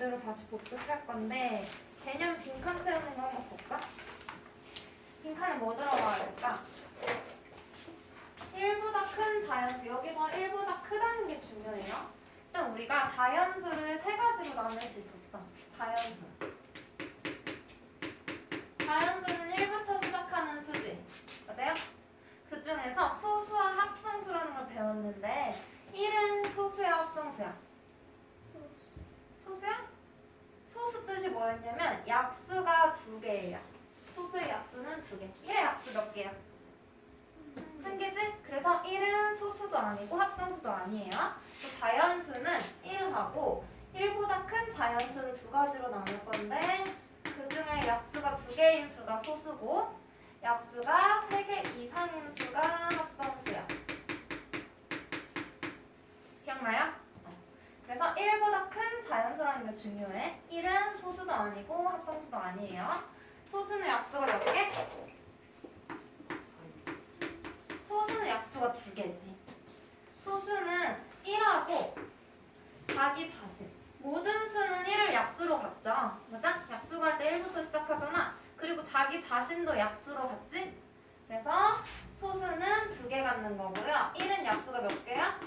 문제로 다시 복습할 건데 개념 빈칸 채우는 거 한번 볼까? 빈칸에 뭐 들어가야 될까? 1보다 큰 자연수, 여기서 1보다 크다는 게 중요해요. 일단 우리가 자연수를 세 가지로 나눌 수 있었어. 자연수. 자연수는 1부터 시작하는 수지. 맞아요? 그 중에서 소수와 합성수라는 걸 배웠는데 1은 소수야, 합성수야? 소수야? 소수 뜻이 뭐였냐면 약수가 2개예요. 소수의 약수는 2개. 1의 약수 몇 개야? 1개지? 그래서 1은 소수도 아니고 합성수도 아니에요. 자연수는 1하고 1보다 큰 자연수를 2가지로 나눌 건데 그 중에 약수가 2개인 수가 소수고 약수가 3개 이상인 수가 합성수야. 기억나요? 그래서 1보다 큰 자연수라는 게 중요해. 1은 소수도 아니고 합성수도 아니에요. 소수는 약수가 몇 개? 소수는 약수가 2개지. 소수는 1하고 자기 자신. 모든 수는 1을 약수로 갖죠. 맞아? 약수가 할 때 1부터 시작하잖아. 그리고 자기 자신도 약수로 갖지? 그래서 소수는 2개 갖는 거고요. 1은 약수가 몇 개야?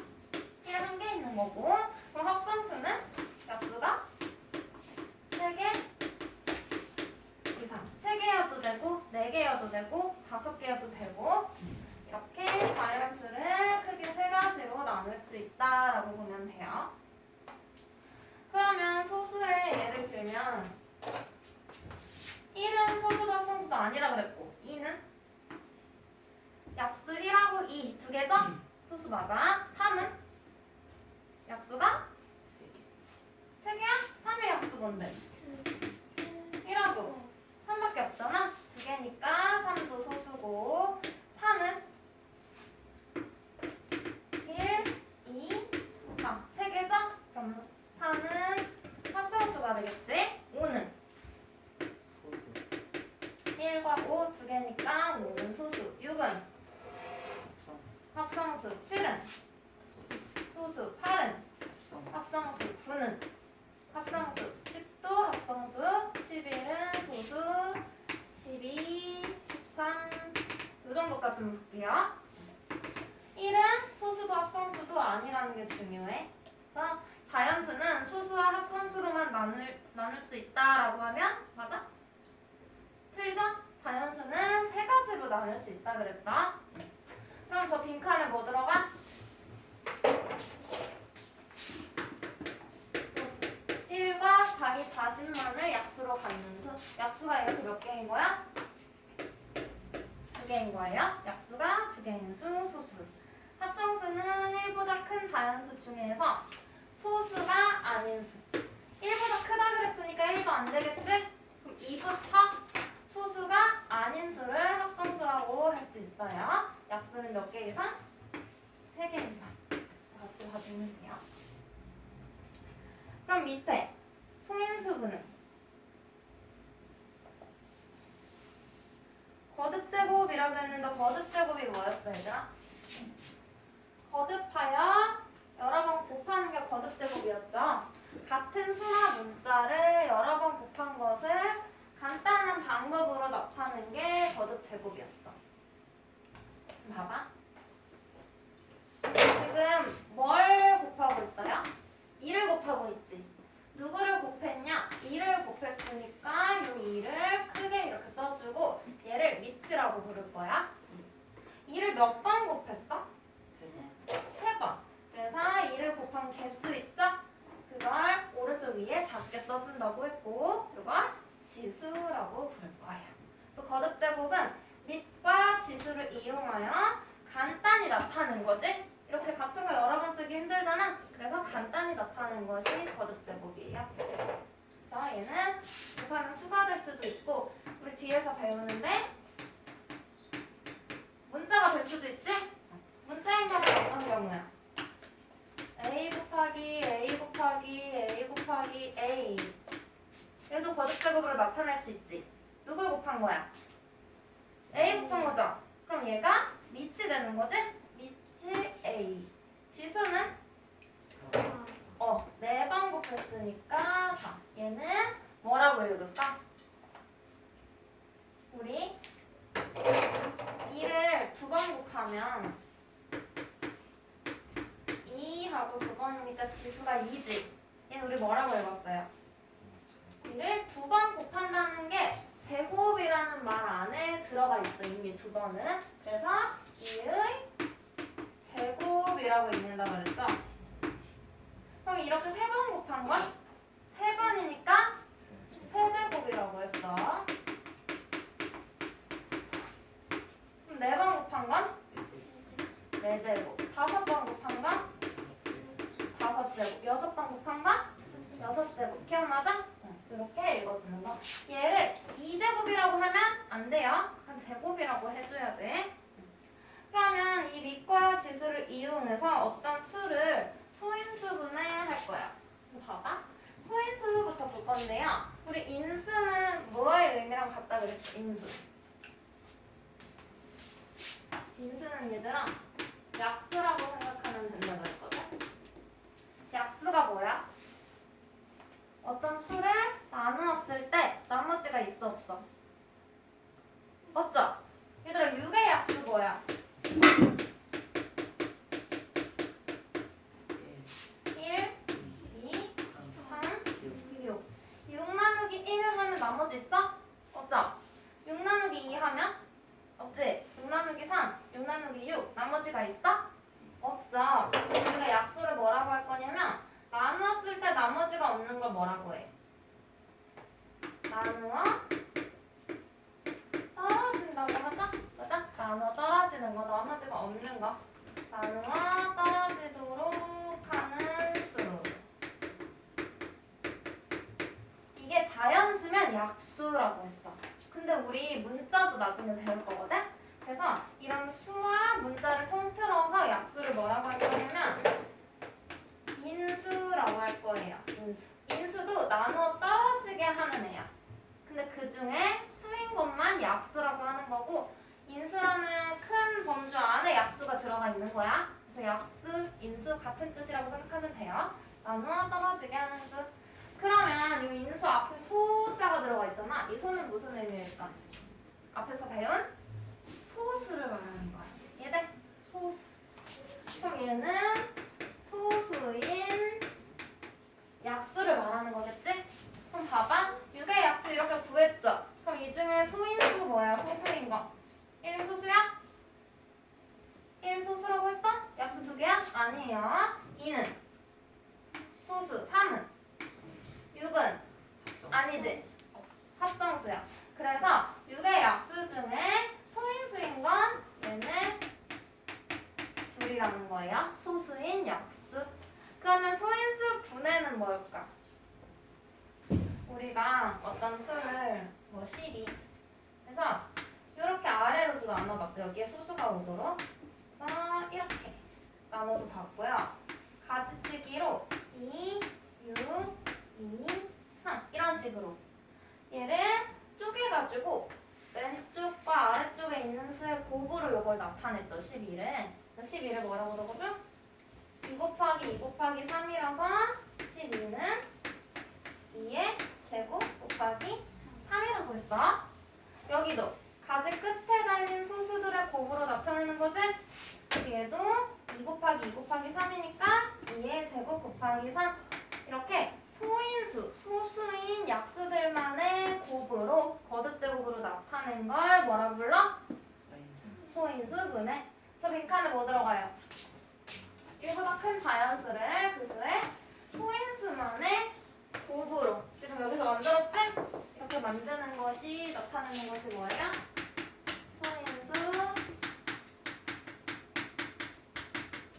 1은 1개 있는 거고. 그럼 합성수는 약수가 3개 이상. 3개여도 되고 4개여도 되고 5개여도 되고 이렇게 자연수를 크게 3가지로 나눌 수 있다라고 보면 돼요. 그러면 소수의 예를 들면 1은 소수도 합성수도 아니라 그랬고 2는 약수 1하고 2 2개죠? 소수 맞아. 3은 약수가 3개야? 3의 약수 뭔데? 1하고 3밖에 없잖아? 2개니까 3도 소수고 4는 1, 2, 3 3개죠? 그럼 4는 합성수가 되겠지? 5는 1과 5 2개니까 5는 소수. 6은 합성수. 7은 소수. 8은 합성수. 9는 합성수. 10도 합성수. 11은 소수. 12, 13 이 정도까지만 볼게요. 1은 소수도 합성수도 아니라는 게 중요해. 그래서 자연수는 소수와 합성수로만 나눌 수 있다라고 하면 맞아? 틀리죠? 자연수는 3가지로 나눌 수 있다 그랬어. 그럼 저 빈칸에 뭐 들어가? 소수. 1과 자기 자신만을 약수로 갖는 수. 약수가 이렇게 몇 개인 거야? 2개인 거예요. 약수가 2개인 수, 소수. 합성수는 1보다 큰 자연수 중에서 소수가 아닌 수. 1보다 크다 그랬으니까 1도 안 되겠지? 그럼 2부터 소수가 아닌 수를 합성수라고 할 수 있어요. 약수는 몇 개 이상? 3개 이상. 같이 봐주면 돼요. 그럼 밑에 소인수분은 거듭제곱이라고 그랬는데 거듭제곱이 뭐였어 얘들아? 거듭하여 여러 번 곱하는 게 거듭제곱이었죠. 같은 수나 문자를 여러 번 곱한 것을 간단한 방법으로 나타내는 게 거듭제곱이었어. 봐봐. 지금 뭘 곱하고 있어요? 2를 곱하고 있지. 누구를 곱했냐? 2를 곱했으니까 이 2를 크게 이렇게 써주고 얘를 밑이라고 부를 거야. 2를 몇 번 곱했어? 3번. 그래서 2를 곱한 개수 있죠? 그걸 오른쪽 위에 작게 써준다고 했고 그걸 지수라고 부를 거예요. 그래서 거듭제곱은 밑과 지수를 이용하여 간단히 나타낸 거지? 이렇게 같은 거 여러 번 쓰기 힘들잖아? 그래서 간단히 나타낸 것이 거듭제곱이에요. 그래서 얘는 곱하면 수가 될 수도 있고 우리 뒤에서 배우는데 문자가 될 수도 있지? 문자인 경우는 어떤 경우야? a 곱하기 a 곱하기 a 곱하기 a 얘도 거듭제곱으로 나타낼 수 있지. 누굴 곱한 거야? a 곱한 거죠? 그럼 얘가 밑이 되는 거지? 밑이 a. 지수는 4번 곱했으니까 4. 1하고 두 번이니까 지수가 2지. 얘는 우리 뭐라고 읽었어요? 이를 두 번 곱한다는 게 제곱이라는 말 안에 들어가 있어. 이미 두 번은. 그래서 2의 제곱이라고 읽는다 그랬죠? 그럼 이렇게 세 번 곱한 건? 세 번이니까 세제곱이라고 했어. 그럼 네 번 곱한 건? 네 제곱. 다섯 번 곱한 건? 다섯 제곱. 여섯 번 곱한 건? 여섯 제곱. 기억나죠? 이렇게 읽어주는 거. 얘를 2제곱이라고 하면 안 돼요. 한 제곱이라고 해줘야 돼. 그러면 이 밑과 지수를 이용해서 어떤 수를 소인수분해 할 거야. 봐봐. 소인수부터 볼 건데요. 우리 인수는 뭐의 의미랑 같다 그랬어? 인수. 인수는 얘들아 약수라고 생각하면 된다고 그랬거든. 약수가 뭐야? 어떤 수를 나누었을 때 나머지가 있어 없어? 맞죠? 얘들아 6의 약수 뭐야? 1, 2, 3, 6. 6 나누기 1을 하면 나머지 있어? 없죠? 6 나누기 2 하면? 없지? 6 나누기 3, 6 나누기 6 나머지가 있어? 없죠? 우리가 약수를 뭐라고 할 거냐면 나누었을 때 나머지가 없는 걸 뭐라고 해? 나누어 떨어진다고 하죠? 맞아? 나누어 떨어지는 거, 나머지가 없는 거. 나누어 떨어지도록 하는 수. 이게 자연수면 약수라고 했어. 근데 우리 문자도 나중에 배울 거거든? 그래서 이런 수와 문자를 통틀어서 약수를 뭐라고 할 거냐면 인수라고 할 거예요. 인수. 인수도 나누어 떨어지게 하는 애야. 근데 그 중에 수인 것만 약수라고 하는 거고 인수라는 큰 범주 안에 약수가 들어가 있는 거야. 그래서 약수, 인수 같은 뜻이라고 생각하면 돼요. 나누어 떨어지게 하는 수. 그러면 이 인수 앞에 소자가 들어가 있잖아. 이 소는 무슨 의미일까? 앞에서 배운 소수를 말하는 거야. 얘들 소수. 그럼 얘는 소수인 약수를 말하는 거겠지? 그럼 봐봐. 6의 약수 이렇게 구했죠? 그럼 이 중에 소인수 뭐야? 소수인 거. 1 소수야? 1 소수라고 했어? 약수 2개야? 아니에요. 2는 소수. 3은? 6은? 아니지? 합성수야. 그래서 6의 약수 중에 소인수인 건 얘네 둘이라는 거예요. 소수인 약수. 그러면 소인수 분해는 뭘까? 우리가 어떤 수를 뭐 12. 그래서 이렇게 아래로도 나눠봤어. 여기에 소수가 오도록. 그래서 이렇게 나눠도 봤고요. 가지치기로 2, 6, 2, 3 이런 식으로 얘를 쪼개가지고 왼쪽과 아래쪽에 있는 수의 곱으로 이걸 나타냈죠. 12를. 12를 뭐라고 적어줘? 2 곱하기 2 곱하기 3이라서 12는 2의 제곱 곱하기 3이라고 했어. 여기도 가지 끝에 달린 소수들의 곱으로 나타내는 거지? 얘도 2 곱하기 2 곱하기 3이니까 2의 제곱 곱하기 3 이렇게 소인수, 소수인 약수들만의 곱으로 거듭제곱으로 나타낸 걸 뭐라 불러? 소인수 분해. 저 빈칸에 뭐 들어가요? 1보다 큰 자연수를 그 수의 소인수만의 곱으로 지금 여기서 만들었지? 이렇게 만드는 것이 나타내는 것이 뭐예요? 소인수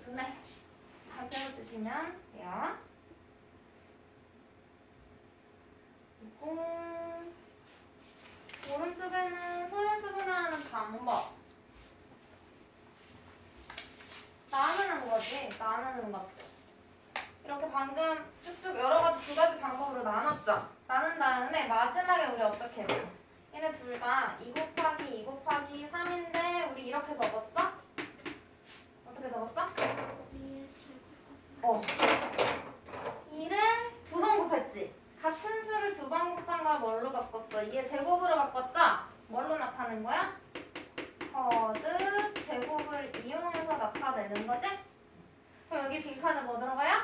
분해. 잘 채워주시면 돼요. 오른쪽에는 소인수 분해하는 방법. 나누는 거지. 나누는 것도. 이렇게 방금 쭉쭉 여러 가지 두 가지 방법으로 나눴죠. 나눈 다음에 마지막에 우리 어떻게 해요? 얘네 둘 다 2 곱하기 2 곱하기 3인데 우리 이렇게 적었어? 어떻게 적었어? 2를 두 번 곱했지? 같은 수를 두 번 곱한 걸 뭘로 바꿨어? 2의 제곱으로 바꿨죠? 뭘로 나타낸 거야? 거듭 제곱을 이용해서 나타내는 거지? 그럼 여기 빈칸에 뭐 들어가요?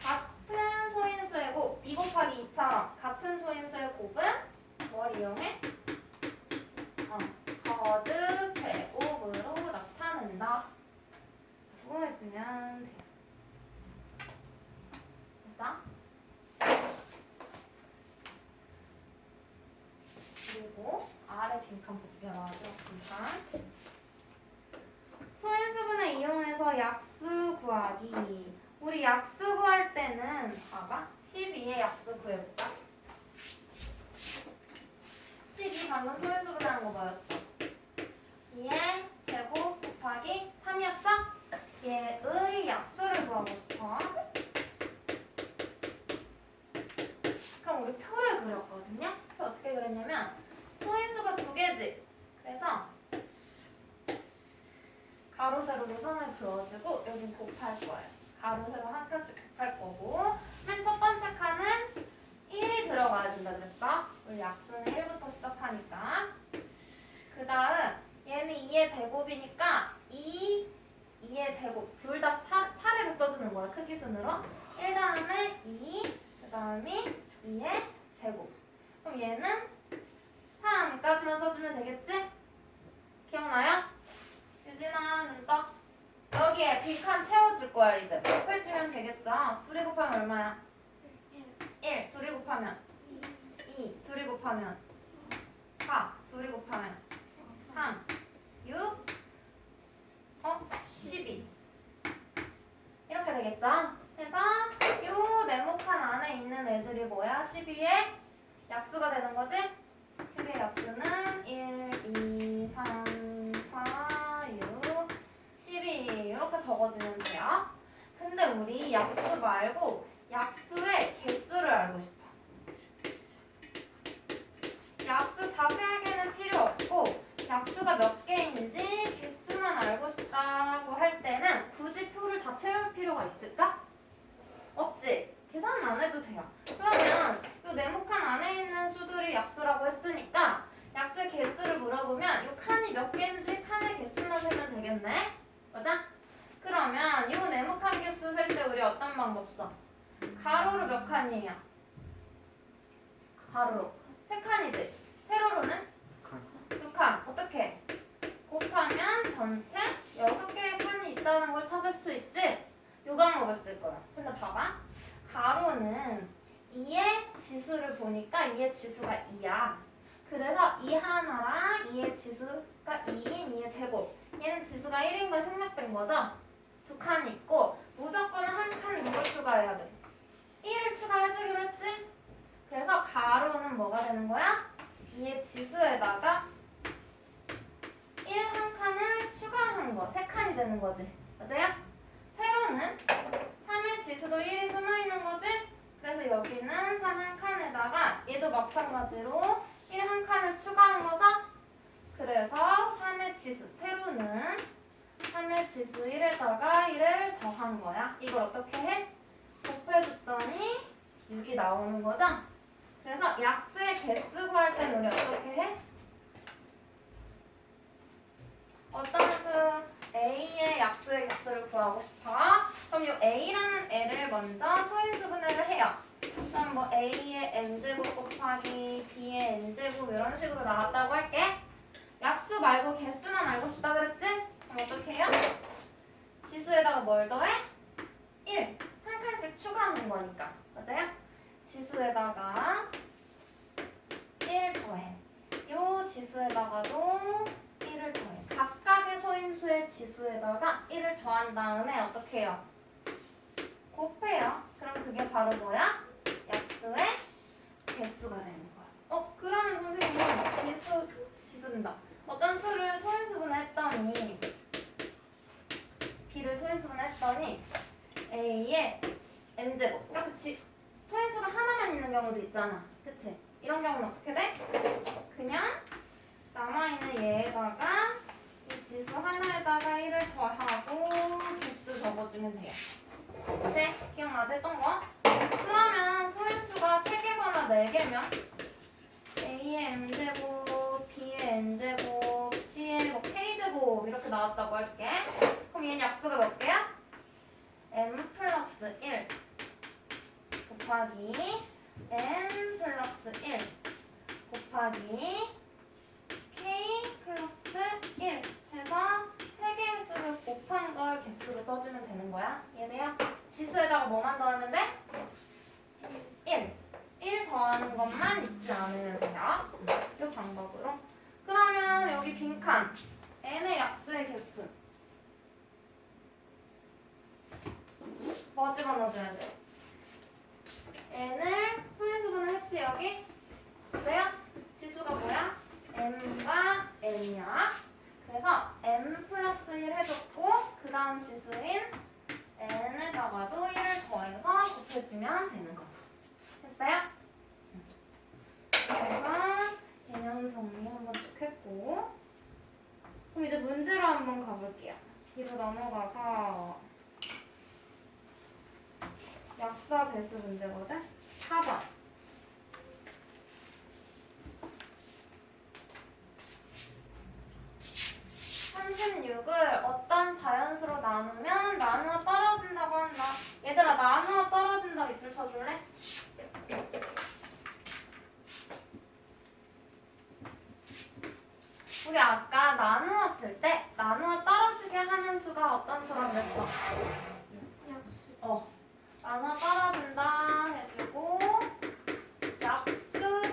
같은 소인수의 곱 2 곱하기 2처럼 같은 소인수의 곱은 뭘 이용해? 거듭 제곱으로 나타낸다. 구해주면 돼요. 됐어? 그리고 아래 빈칸 볼게요. 나와줘. 빈칸. 소인수분을 이용해서 약수 구하기. 우리 약수 구할 때는 봐봐. 12의 약수 구해볼까? 12 방금 소인수분 하는 거 뭐였어? 2의 제곱 곱하기 3이었죠? 얘의 약수를 구하고 싶어. 그럼 우리 표를 그렸거든요? 표 어떻게 그렸냐면 소인수가 2개지? 그래서 가로 세로로 선을 그어주고 여기 곱할 거예요. 가로 세로 한 칸씩 곱할 거고 맨 첫 번째 칸은 1이 들어가야 된다 그랬어? 우리 약수는 1부터 시작하니까. 그 다음 얘는 2의 제곱이니까 2의 제곱 둘 다 차례로 써주는 거야. 크기 순으로 1 다음에 2, 그 다음에 2의 제곱. 그럼 얘는 3까지만 써주면 되겠지? 기억나요? 유진아 눈 떠. 여기에 빈칸 채워줄 거야. 이제 곱해주면 되겠죠? 2이 곱하면 얼마야? 1. 2이 곱하면 2. 2이 곱하면 4. 2이 곱하면 3. 6. 12. 이렇게 되겠죠? 그래서 요 네모칸 안에 있는 애들이 뭐야? 12의 약수가 되는 거지? 12의 약수는 1, 2, 3, 4, 6, 12 이렇게 적어주면 돼요. 근데 우리 약수 말고 약수의 개수를 알고 싶어. 약수 자세하게는 필요 없고 약수가 몇 개인지 개수만 알고 싶다고 할 때는 굳이 표를 다 채울 필요가 있을까? 없지? 계산은 안 해도 돼요. 그러면 이 네모칸 안에 있는 수들이 약수라고 했으니까 약수의 개수를 물어보면 이 칸이 몇 개인지 칸의 개수만 세면 되겠네? 맞아? 그러면 이 네모칸 개수 셀 때 우리 어떤 방법 써? 가로로 몇 칸이에요? 가로로 3칸이지? 세로로는? 2칸. 어떻게? 곱하면 전체 6개의 칸이 있다는 걸 찾을 수 있지? 요 방법을 쓸 거야. 근데 봐봐. 가로는 2의 지수를 보니까 2의 지수가 2야. 그래서 2 하나랑 2의 지수가 2인 2의 제곱. 얘는 지수가 1인 걸 생략된 거죠? 2칸이 있고 무조건 한 칸 누굴 추가해야 돼? 1을 추가해주기로 했지? 그래서 가로는 뭐가 되는 거야? 2의 지수에다가 1 한 칸을 추가한 거. 3칸이 되는 거지. 맞아요? 세로는 3의 지수도 1이 숨어있는 거지? 그래서 여기는 3 한 칸에다가 얘도 마찬가지로 1 한 칸을 추가한 거죠? 그래서 3의 지수, 세로는 3의 지수 1에다가 1을 더한 거야. 이걸 어떻게 해? 곱해줬더니 6이 나오는 거죠? 그래서 약수의 개수 구할 때는 우리 어떻게 해? 어떤 수? A의 약수의 개수를 구하고 싶어. 그럼 이 A라는 애를 먼저 소인수분해를 해요. 그럼 뭐 A의 N제곱 곱하기 B의 N제곱 이런 식으로 나왔다고 할게. 약수 말고 개수만 알고 싶다 그랬지? 그럼 어떻게 해요? 지수에다가 뭘 더해? 1. 한 칸씩 추가하는 거니까. 맞아요? 지수에다가 1 더해. 요 지수에다가도 1을 더해. 각각의 소인수의 지수에다가 1을 더한 다음에 어떻게 해요? 곱해요. 그럼 그게 바로 뭐야? 약수의 개수가 되는 거야. 그러면 선생님은 지수된다. 어떤 수를 소인수분해 했더니 B를 소인수분해 했더니 A의 N제곱 이렇게 소인수가 하나만 있는 경우도 있잖아. 그치? 이런 경우는 어떻게 돼? 그냥 남아있는 얘에다가 이 지수 하나에다가 1을 더하고 개수 적어주면 돼요. 네? 기억나지? 했던 거? 그러면 소인수가 3개거나 4개면 A의 M제곱, B의 N제곱, C의 뭐 K제곱 이렇게 나왔다고 할게. 그럼 얘는 약수가 몇 개야? 곱하기 n 플러스 1 곱하기 k 플러스 1 해서 세 개의 수를 곱한 걸 개수로 써주면 되는 거야. 얘네야. 지수에다가 뭐만 더하면 돼? 1 더하는 것만 잊지 않으면 돼요. 이 방법으로. 그러면 여기 빈칸 n의 약수의 개수 뭐 집어넣어줘야 돼? n을 소인수분을 했지 여기? 그래요? 지수가 뭐야? m과 n이야. 그래서 m 플러스 1 해줬고 그 다음 지수인 n에다가도 1을 더해서 곱해주면 되는 거죠. 됐어요? 그래서 개념 정리 한번 쭉 했고 그럼 이제 문제로 한번 가볼게요. 뒤로 넘어가서 약수와 배수 문제거든? 4번. 어떤 자연수로 나누면 나누어 떨어진다고 한다. 얘들아 나누어 떨어진다 밑줄 쳐줄래? 우리 아까 나누었을 때 나누어 떨어지게 하는 수가 어떤 수가 그랬어? 나누어 떨어진다 해주고 약수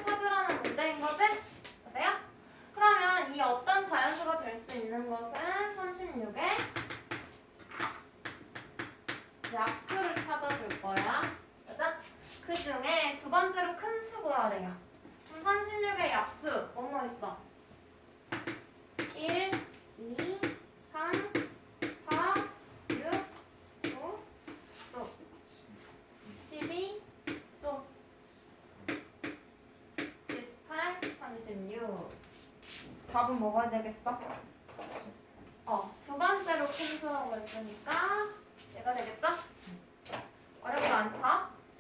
찾으라는 문제인 거지? 맞아요? 그러면 이 어떤 자연수가 될 수 있는 것은 36에 약수를 찾아줄 거야. 맞아? 그 중에 두 번째로 큰 수 구하래요. 그럼 36의 약수 뭐뭐 있어? 1, 2, 3, 4, 6, 9, 또 12, 또 18, 36. 답은 뭐가 되겠어? 두 번째로 큰 수라고 했으니까 얘가 되겠죠? 어렵지 않죠?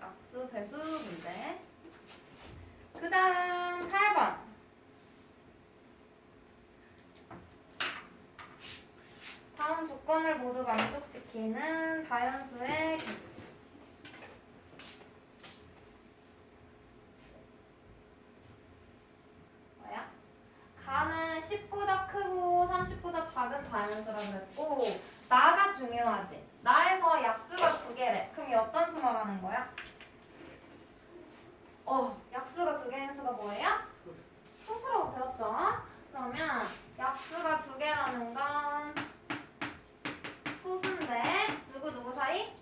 약수, 배수 문제. 그 다음 8번. 다음 조건을 모두 만족시키는 자연수의 개수. 뭐야? 가는 10보다 크고 30보다 작은 자연수라고 그랬고 나가 중요하지. 나에서 약수가 두 개래. 그럼 이 어떤 수 말하는 거야? 약수가 두 개인 수가 뭐예요? 소수라고 배웠죠? 그러면 약수가 두 개라는 건 소수인데 누구 사이?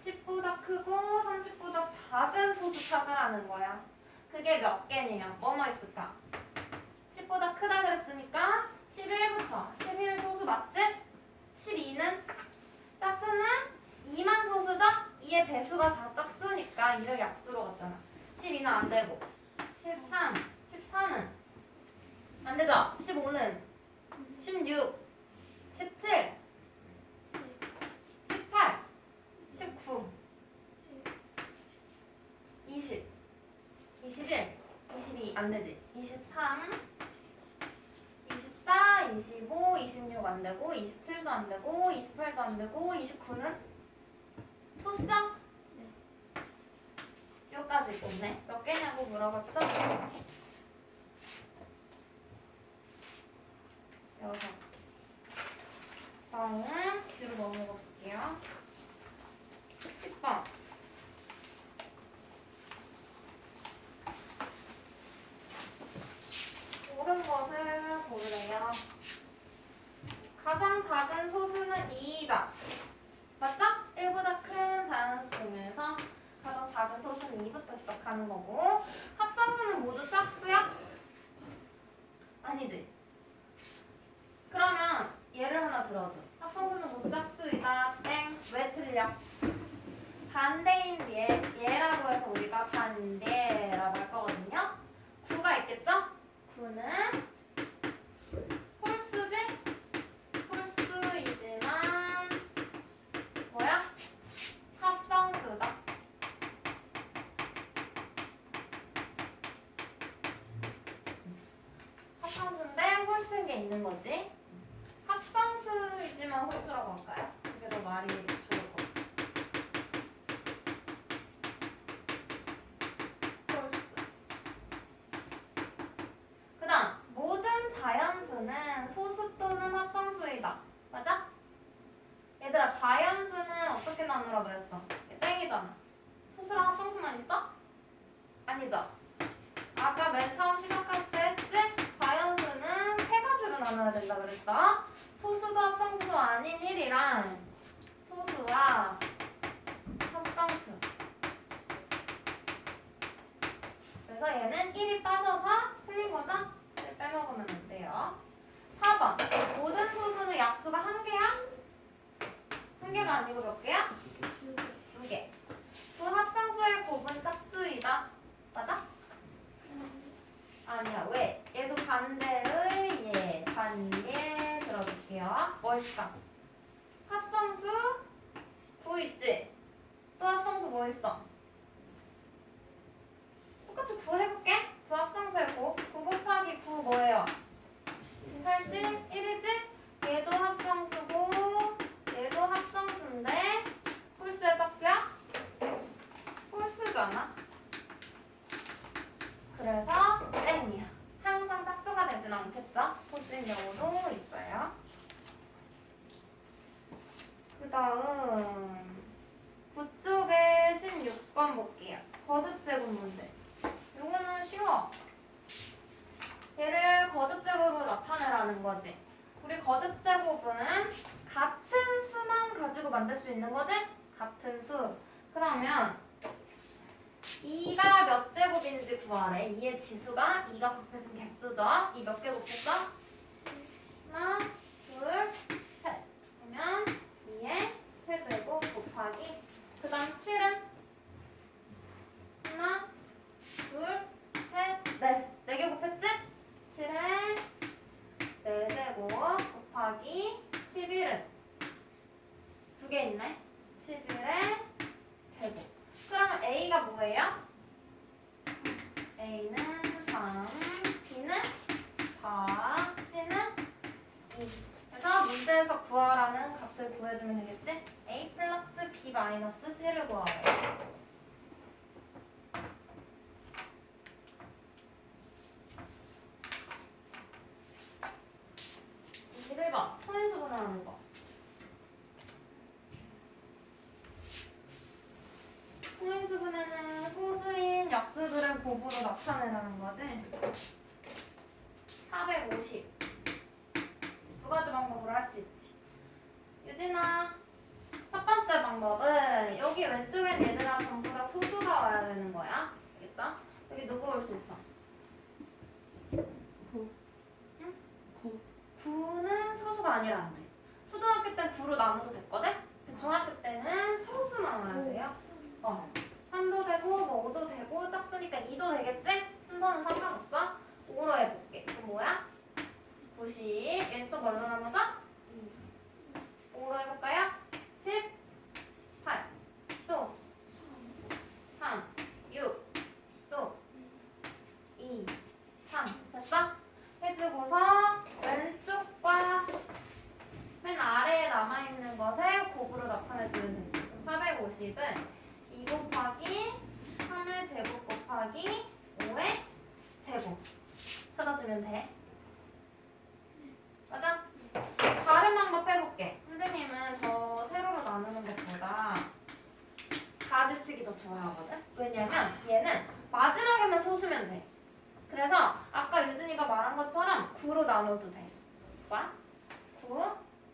10보다 크고 30보다 작은 소수 찾으라는 거야. 그게 몇 개냐? 뭐뭐 있을까? 10보다 크다 그랬으니까 11부터 11 소수 맞지? 12는? 짝수는 2만 소수죠? 2의 배수가 다 짝수니까 2를 약수로 갔잖아. 12는 안 되고 13, 14는 안 되죠? 15는 16, 17, 18, 19, 20, 21, 22 안 되지? 23, 24, 25, 26 안 되고 27도 안 되고 28도 안 되고 29는 소수죠? 여기까지 있네. 몇 개냐고 물어봤죠? 6개. 다음 뒤로 넘어가 볼게요. 10번. 옳은 것을 고르래요. 가장 작은 소수는 2다. 맞죠? 1보다 큰 자연수 보면서 가장 작은 소수는 2부터 시작하는 거고 합성수는 모두 짝수야? 아니지. 그러면 예를 하나 들어줘. 합성수는 모두 짝수이다. 땡. 왜 틀려? 반대인 얘라고 해서 우리가 반대라고 할 거거든요. 9가 있겠죠? 9는 홀수지? 홀수이지만 뭐야? 합성수다. 합성수인데 홀수인 게 있는 거지. 합성수이지만 홀수라고 할까요? 그게 더 말이 좋을 것 같아요. 아니죠? 아까 맨 처음 시작할 때 했지? 자연수는 세 가지로 나눠야 된다 그랬어. 소수도 합성수도 아닌 1이랑 소수와 합성수. 그래서 얘는 1이 빠져서 틀린 거죠? 1 빼먹으면 안 돼요. 4번. 모든 소수는 약수가 한 개야? 한 개가 아니고 몇 개야? 두 개. 두 합성수의 곱은 짝수이다. 맞아? 아니야. 왜? 얘도 반대의 얘. 반예 들어볼게요. 뭐 있어? 합성수 9 있지? 또 합성수 뭐 있어? 똑같이 9 해볼게. 두 합성수의 곱. 9 곱하기 9 뭐예요? 81이지? 얘도 합성수고 얘도 합성수인데 홀수야 짝수야? 홀수잖아. 그래서 땡이야. 항상 짝수가 되진 않겠죠? 홀수인 경우도 있어요. 그 다음 9쪽에 16번 볼게요. 거듭제곱 문제. 요거는 쉬워. 얘를 거듭제곱으로 나타내라는 거지. 우리 거듭제곱은 같은 수만 가지고 만들 수 있는 거지? 같은 수. 그러면 2가 몇 제곱인지 구하래. 2의 지수가 2가 곱해진 개수죠. 2 몇 개 곱했어? 하나, 둘, 셋. 그러면 2의 세제곱 곱하기 그 다음 7은 하나, 둘, 셋, 넷. 4개 곱했지? 7에 4제곱 곱하기 11은 2개 있네. 11의 제곱. 그러면 A가 뭐예요? A는 3, B는 4, C는 2. 그래서 문제에서 구하라는 값을 구해주면 되겠지? A 플러스 B 마이너스 C를 구하래. 21번 소인수 분할하는 거. 소인수 분해는 소수인 약수들을 곱으로 나타내라는 거지. 450. 두 가지 방법으로 할 수 있지. 유진아, 첫 번째 방법은 여기 왼쪽엔 얘들아 전부 다 소수가 와야 되는 거야. 알겠죠? 여기 누구 올 수 있어? 9. 응? 9. 9는 소수가 아니라 안 돼. 초등학교 때 9로 나눠도 됐거든? 근데 중학교 때는 소수만 와야 돼요. 3도 되고 뭐 5도 되고 짝수니까 2도 되겠지? 순서는 상관없어. 5로 해볼게. 그럼 뭐야? 90. 얘는 또 뭘로 나누죠? 5로 해볼까요? 18. 또 3, 6, 또 2, 3. 됐어? 해주고서 왼쪽과 맨 아래에 남아있는 것을 곱으로 나타내주면 되지. 그럼 450은 2 곱하기 3의 제곱 곱하기 5의 제곱 찾아주면 돼. 맞아? 다른 방법 해볼게. 선생님은 저 세로로 나누는 것보다 가지치기 더 좋아하거든? 왜냐면 얘는 마지막에만 소수면 돼. 그래서 아까 유진이가 말한 것처럼 9로 나눠도 돼. 봐. 9.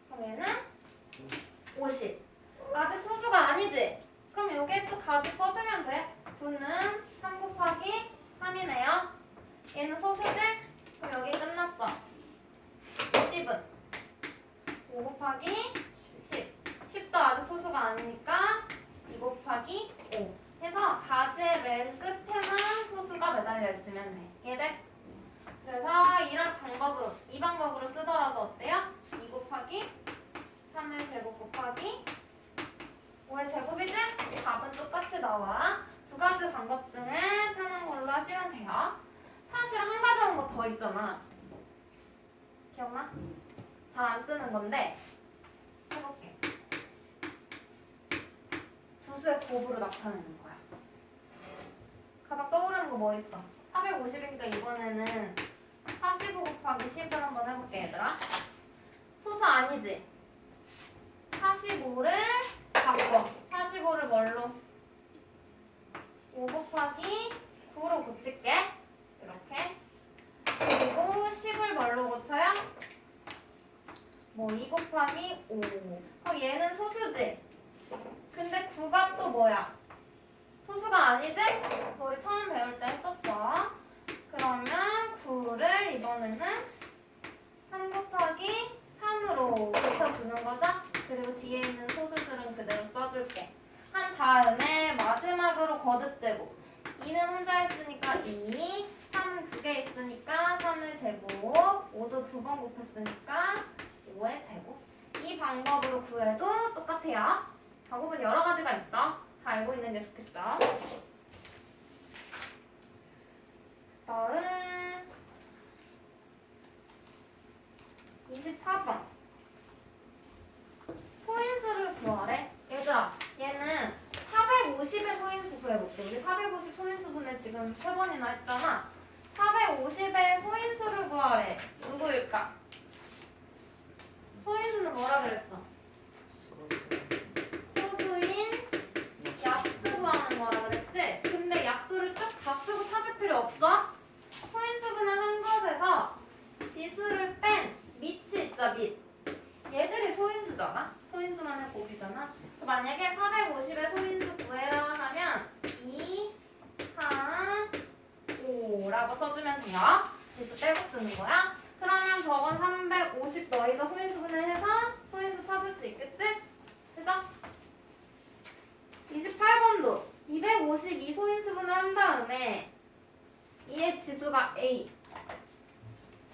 그럼 얘는 50. 아직 소수가 아니지? 그럼 여기에 또 가지 뻗으면 돼. 9는 3 곱하기 3이네요. 얘는 소수지? 그럼 여기 끝났어. 50은 5 곱하기 10. 10도 아직 소수가 아니니까 2 곱하기 5. 해서 가지의 맨 끝에만 소수가 매달려 있으면 돼. 이해돼? 그래서 이 방법으로 쓰더라도 어때요? 2 곱하기 3의 제곱 곱하기 5의 제곱이지? 답은 똑같이 나와. 두 가지 방법 중에 편한 걸로 하시면 돼요. 사실 한 가지 방법 더 있잖아. 기억나? 잘 안 쓰는 건데 해볼게. 두 수의 곱으로 나타내는 거야. 가장 떠오르는 거 뭐 있어? 450이니까 이번에는 45 곱하기 10을 한번 해볼게 얘들아. 소수 아니지? 45를 바꿔. 45를 뭘로? 5 곱하기 9로 소수지. 근데 9가 또 뭐야? 소수가 아니지? 우리 처음 배울 때 했었어. 그러면 9를 이번에는 3 곱하기 3으로 고쳐주는 거죠? 그리고 뒤에 있는 소수들은 그대로 써줄게. 한 다음에 마지막으로 거듭제곱. 2는 혼자 했으니까 2, 3은 2개 있으니까 3의 제곱, 5도 2번 곱했으니까 5의 제곱. 이 방법으로 구해도 똑같아요. 방법은 여러 가지가 있어. 다 알고 있는 게 좋겠죠? 다음 24번. 소인수를 구하래. 얘들아, 얘는 450의 소인수 구해볼게. 우리 450 소인수분을 지금 3번이나 했잖아. 450의 소인수를 구하래. 누구일까? 소인수는 뭐라 그랬어? 소수인 약수 구하는 거라 그랬지? 근데 약수를 쭉 다 쓰고 찾을 필요 없어. 소인수분을 한 것에서 지수를 뺀 밑이 있죠, 밑. 얘들이 소인수잖아. 소인수만의 곱이잖아. 그래서 만약에 450의 소인수 구해라 하면 2, 3, 5라고 써주면 돼요. 지수 떼고 쓰는 거야. 그러면 저건 350 너희가 소인수분을 해서 소인수 찾을 수 있겠지? 그죠? 28번도 252 소인수분을 한 다음에 2의 지수가 A,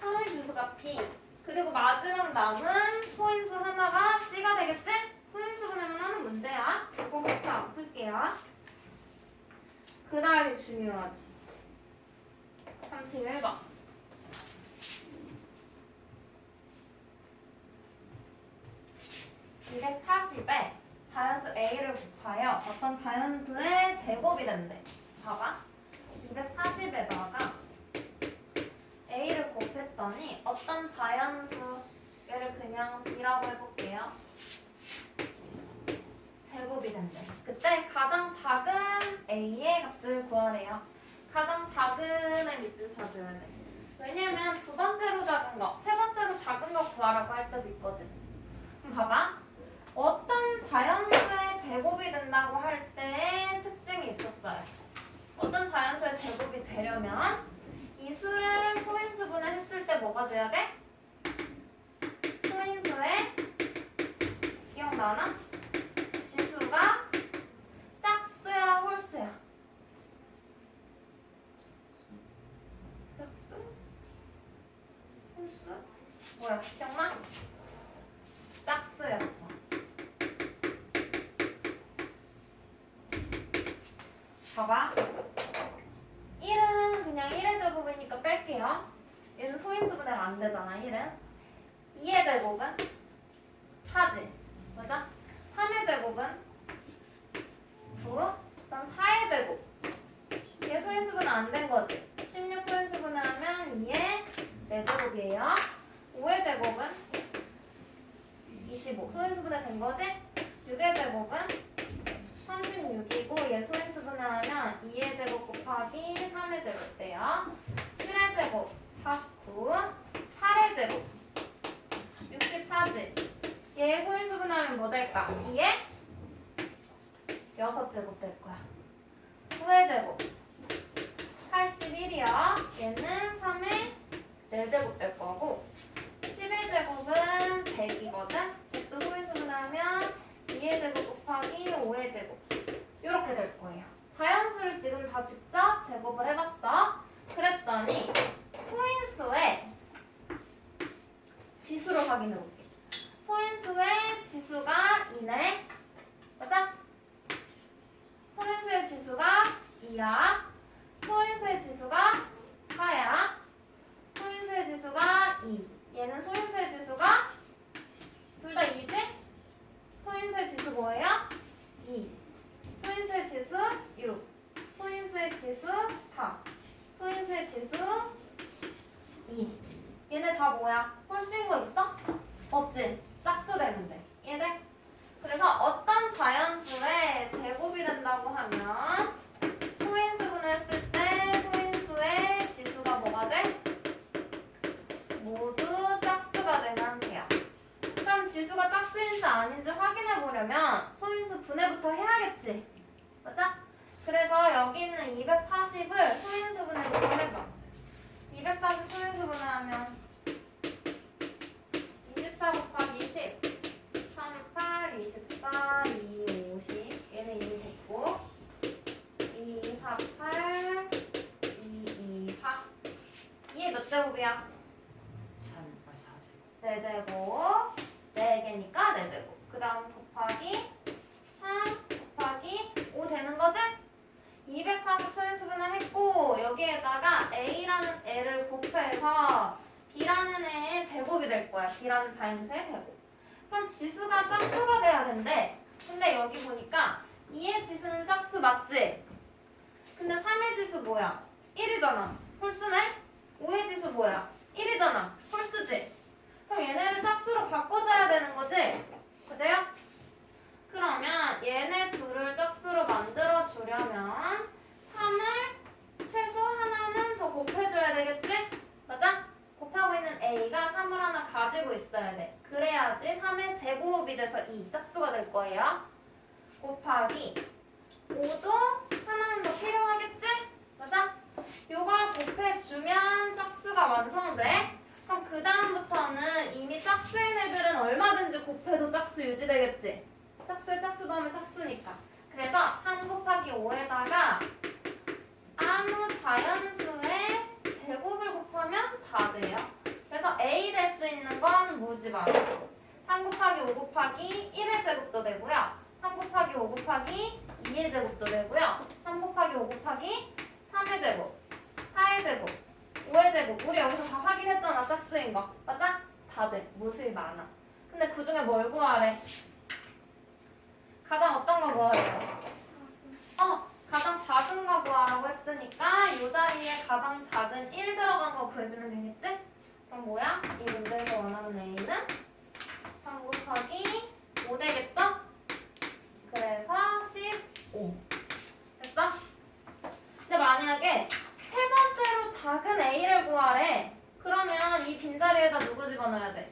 3의 지수가 B, 그리고 마지막 남은 소인수 하나가 C가 되겠지? 소인수분해만 하는 문제야. 이거 같이 안 풀게요. 그 다음이 중요하지. 31번. 240에 자연수 A를 곱하여 어떤 자연수의 제곱이 된대. 봐봐. 240에다가 A를 곱했더니 어떤 자연수, 얘를 그냥 B라고 해볼게요. 제곱이 된대. 그때 가장 작은 A의 값을 구하래요. 가장 작은 의 밑줄 쳐줘야 돼. 왜냐면 두 번째로 작은 거, 세 번째로 작은 거 구하라고 할 때도 있거든. 그럼 봐봐. 어떤 자연수의 제곱이 된다고 할 때의 특징이 있었어요. 어떤 자연수의 제곱이 되려면 이 수를 소인수분해 했을 때 뭐가 돼야 돼? 소인수의 기억나나? 지수가 짝수야, 홀수야? 짝수? 홀수? 뭐야, 기억나? 짝수였어. 봐봐. 1은 그냥 1의 제곱이니까 뺄게요. 얘는 소인수분해가 안 되잖아, 1은. 2의 제곱은 4지. 맞아? 3의 제곱은 9. 그다음 4의 제곱. 얘 소인수분해 안 된 거지. 16 소인수분해하면 2의 4제곱이에요. 5의 제곱은 25. 소인수분해 된 거지? 6의 제곱은 36이고 얘 소인수분해하면 2의 제곱 곱하기 3의 제곱 돼요. 7의 제곱 49, 8의 제곱 64지. 얘 소인수분해하면 뭐 될까? 2의 6제곱 될 거야. 9의 제곱 81이야. 얘는 3의 4제곱 될 거고 10의 제곱은 100이거든. 또 소인수분해하면 2의 제곱 곱하기 5의 제곱 이렇게 될 거예요. 자연수를 지금 다 직접 제곱을 해봤어. 그랬더니 소인수의 지수를 확인해 볼게. 소인수의 지수가 2네. 맞아? 소인수의 지수가 2야. 소인수의 지수가 4야. 소인수의 지수가 2. 얘는 소인수의 지수가 둘 다 2지? 소인수의 지수 뭐예요? 2. 소인수의 지수 6. 소인수의 지수 4. 소인수의 지수 2. 얘네 다 뭐야? 홀수인 거 있어? 없지? 짝수 되면 돼. 얘네? 그래서 어떤 자연수의 제곱이 된다고 하면 소인수분을 했을 때 소인수의 지수가 뭐가 돼? 모두 짝수가 되면 돼요. 그럼 지수가 짝수인지 아닌지 확인해 보려면 크겠지? 맞아? 그래서 여기 있는 240을 소인수분해 해봐. 240 소인수분해 하면 24 곱하기 10 38, 24, 2, 50 얘는 이미 됐고 2, 4, 8 2, 2, 4 이게 몇 제곱이야? 4제곱 4개니까 4제곱 그 다음 곱하기 3 곱하기 5 되는 거지? 240 소인수분을 했고 여기에다가 A라는 애를 곱해서 B라는 애의 제곱이 될 거야. B라는 자연수의 제곱. 그럼 지수가 짝수가 돼야 된대. 근데 여기 보니까 2의 지수는 짝수 맞지? 근데 3의 지수 뭐야? 1이잖아. 홀수네? 5의 지수 뭐야? 1이잖아. 홀수지? 그럼 얘네를 짝수로 바꿔줘야 되는 거지? 그제요? 그러면 얘네 둘을 짝수로 만들어주려면 3을 최소 하나는 더 곱해줘야 되겠지? 맞아? 곱하고 있는 A가 3을 하나 가지고 있어야 돼. 그래야지 3의 제곱이 돼서 2 짝수가 될 거예요. 곱하기 5도 하나는 더 필요하겠지? 맞아? 요걸 곱해주면 짝수가 완성돼. 그럼 그 다음부터는 이미 짝수인 애들은 얼마든지 곱해도 짝수 유지되겠지? 짝수에 짝수 더하면 짝수니까. 그래서 3 곱하기 5에다가 아무 자연수의 제곱을 곱하면 다 돼요. 그래서 A 될 수 있는 건 무지방. 3 곱하기 5 곱하기 1의 제곱도 되고요. 3 곱하기 5 곱하기 2의 제곱도 되고요. 3 곱하기 5 곱하기 3의 제곱, 4의 제곱, 5의 제곱. 우리 여기서 다 확인했잖아. 짝수인 거. 맞아? 다 돼. 무수히 많아. 근데 그 중에 뭘 구하래? 가장 어떤 거 구하래요? 가장 작은 거 구하라고 했으니까 이 자리에 가장 작은 1 들어간 거 구해주면 되겠지? 그럼 뭐야? 이 문제에서 원하는 A는 3 곱하기 5 되겠죠? 그래서 15 됐어? 근데 만약에 세 번째로 작은 A를 구하래. 그러면 이 빈자리에다 누구 집어넣어야 돼?